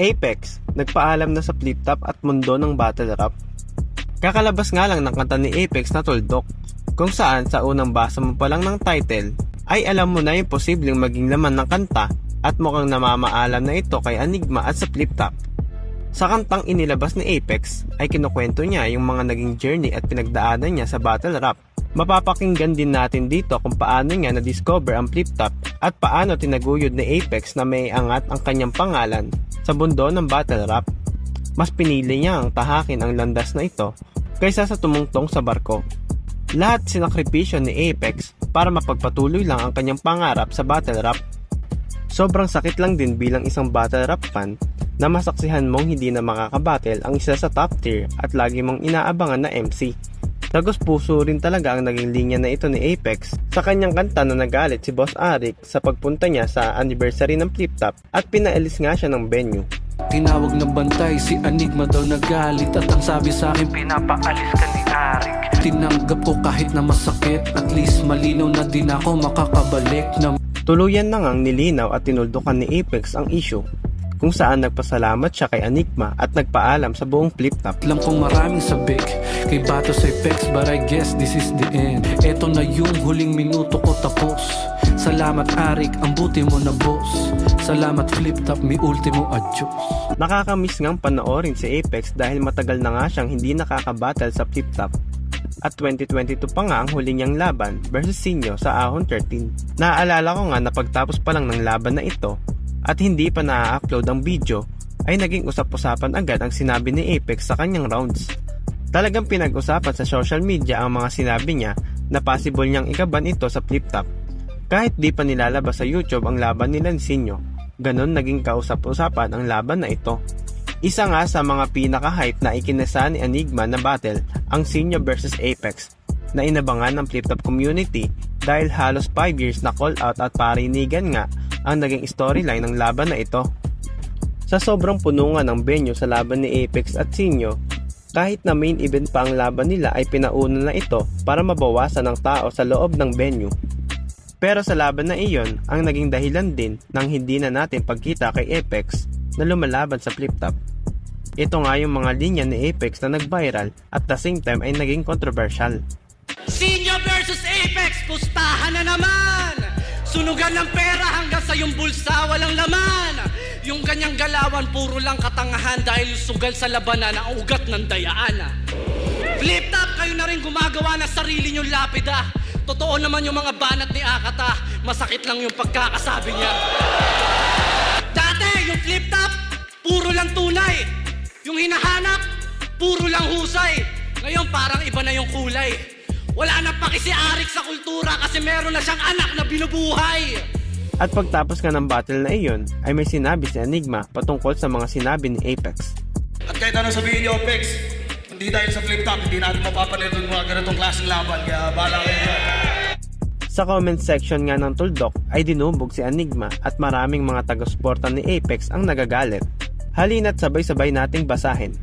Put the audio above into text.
Apex, nagpaalam na sa flip top at mundo ng battle rap. Kakalabas nga lang ng kanta ni Apex na Tuldok, kung saan sa unang basa mo pa lang ng title, ay alam mo na yung posibleng maging laman ng kanta at mukhang namamaalam na ito kay Enigma at sa flip top. Sa kantang inilabas ni Apex ay kinukwento niya yung mga naging journey at pinagdaanan niya sa battle rap. Mapapakinggan din natin dito kung paano niya na-discover ang flip top at paano tinaguyod ni Apex na may angat ang kanyang pangalan sa mundo ng battle rap. Mas pinili niya ang tahakin ang landas na ito kaysa sa tumungtong sa barko. Lahat sinakripisyo ni Apex para mapagpatuloy lang ang kanyang pangarap sa battle rap. Sobrang sakit lang din bilang isang battle rap fan na masaksihan mong hindi na makakabattle ang isa sa top tier at lagi mong inaabangan na MC. Tagos puso rin talaga ang naging linya na ito ni Apex sa kanyang kanta na nagalit si Boss Arik sa pagpunta niya sa anniversary ng flip top at pinaalis nga siya ng venue. Tinawag ng bantay, si Enigma daw nagalit at ang sabi sa akin, pinapaalis ka ni Arik. Tinanggap ko kahit na masakit, at least malinaw na din ako makakabalik na. Tuluyan na ngang nilinaw at tinuldukan ni Apex ang issue, kung saan nagpasalamat siya kay Enigma at nagpaalam sa buong flip top. Alam kong maraming sabik kay Bato sa Apex, but I guess this is the end. Eto na yung huling minuto ko tapos. Salamat Arik, ang buti mo na boss. Salamat flip top, mi ultimo adios. Nakakamiss ngang panoorin si Apex dahil matagal na nga siyang hindi nakakabattle sa flip top. At 2022 pa nga ang huli niyang laban versus Sinyo sa Ahon 13. Naaalala ko nga na pagtapos pa lang ng laban na ito at hindi pa na-upload ang video, ay naging usap-usapan agad ang sinabi ni Apex sa kanyang rounds. Talagang pinag-usapan sa social media ang mga sinabi niya na possible niyang ikaban ito sa flip top. Kahit di pa nilalabas sa YouTube ang laban nila ni Sinyo, ganon naging kausap-usapan ang laban na ito. Isa nga sa mga pinaka-hype na ikinasa ni Enigma na battle ang Sinyo versus Apex na inabangan ng flip top community dahil halos 5 years na call out at parinigan nga ang naging storyline ng laban na ito. Sa sobrang punungan ng venue sa laban ni Apex at Sinyo, kahit na main event pa ang laban nila ay pinauna na ito para mabawasan ng tao sa loob ng venue. Pero sa laban na iyon ang naging dahilan din ng hindi na natin pagkita kay Apex na lumalaban sa flip top. Ito nga yung mga linya ni Apex na nag-viral at the same time ay naging controversial. Sinyo versus Apex, pustahan na naman! Sunugan ng pera hanggang sa yung bulsa walang laman. Yung ganyang galawan puro lang katangahan dahil sugal sa labanan ang ugat ng dayaan. Flip top, kayo na rin gumagawa ng sarili nyong lapida. Totoo naman yung mga banat ni Akata, masakit lang yung pagkakasabi niya. Dati yung flip top, puro lang tunay. Yung hinahanap, puro lang husay. Ngayon parang iba na yung kulay. Wala na paki si Arik sa kultura kasi meron na siyang anak na binubuhay. At pagtapos nga ng battle na iyon, ay may sinabi si Enigma patungkol sa mga sinabi ni Apex. At kahit ano sabihin niyo, Apex, hindi dahil sa flip top, hindi natin mapapanood ng mga ganitong klaseng laban. Kaya bahala kayo. Sa comment section nga ng Tuldok ay dinubog si Enigma at maraming mga taga-suporta ni Apex ang nagagalit. Halina't sabay-sabay nating basahin.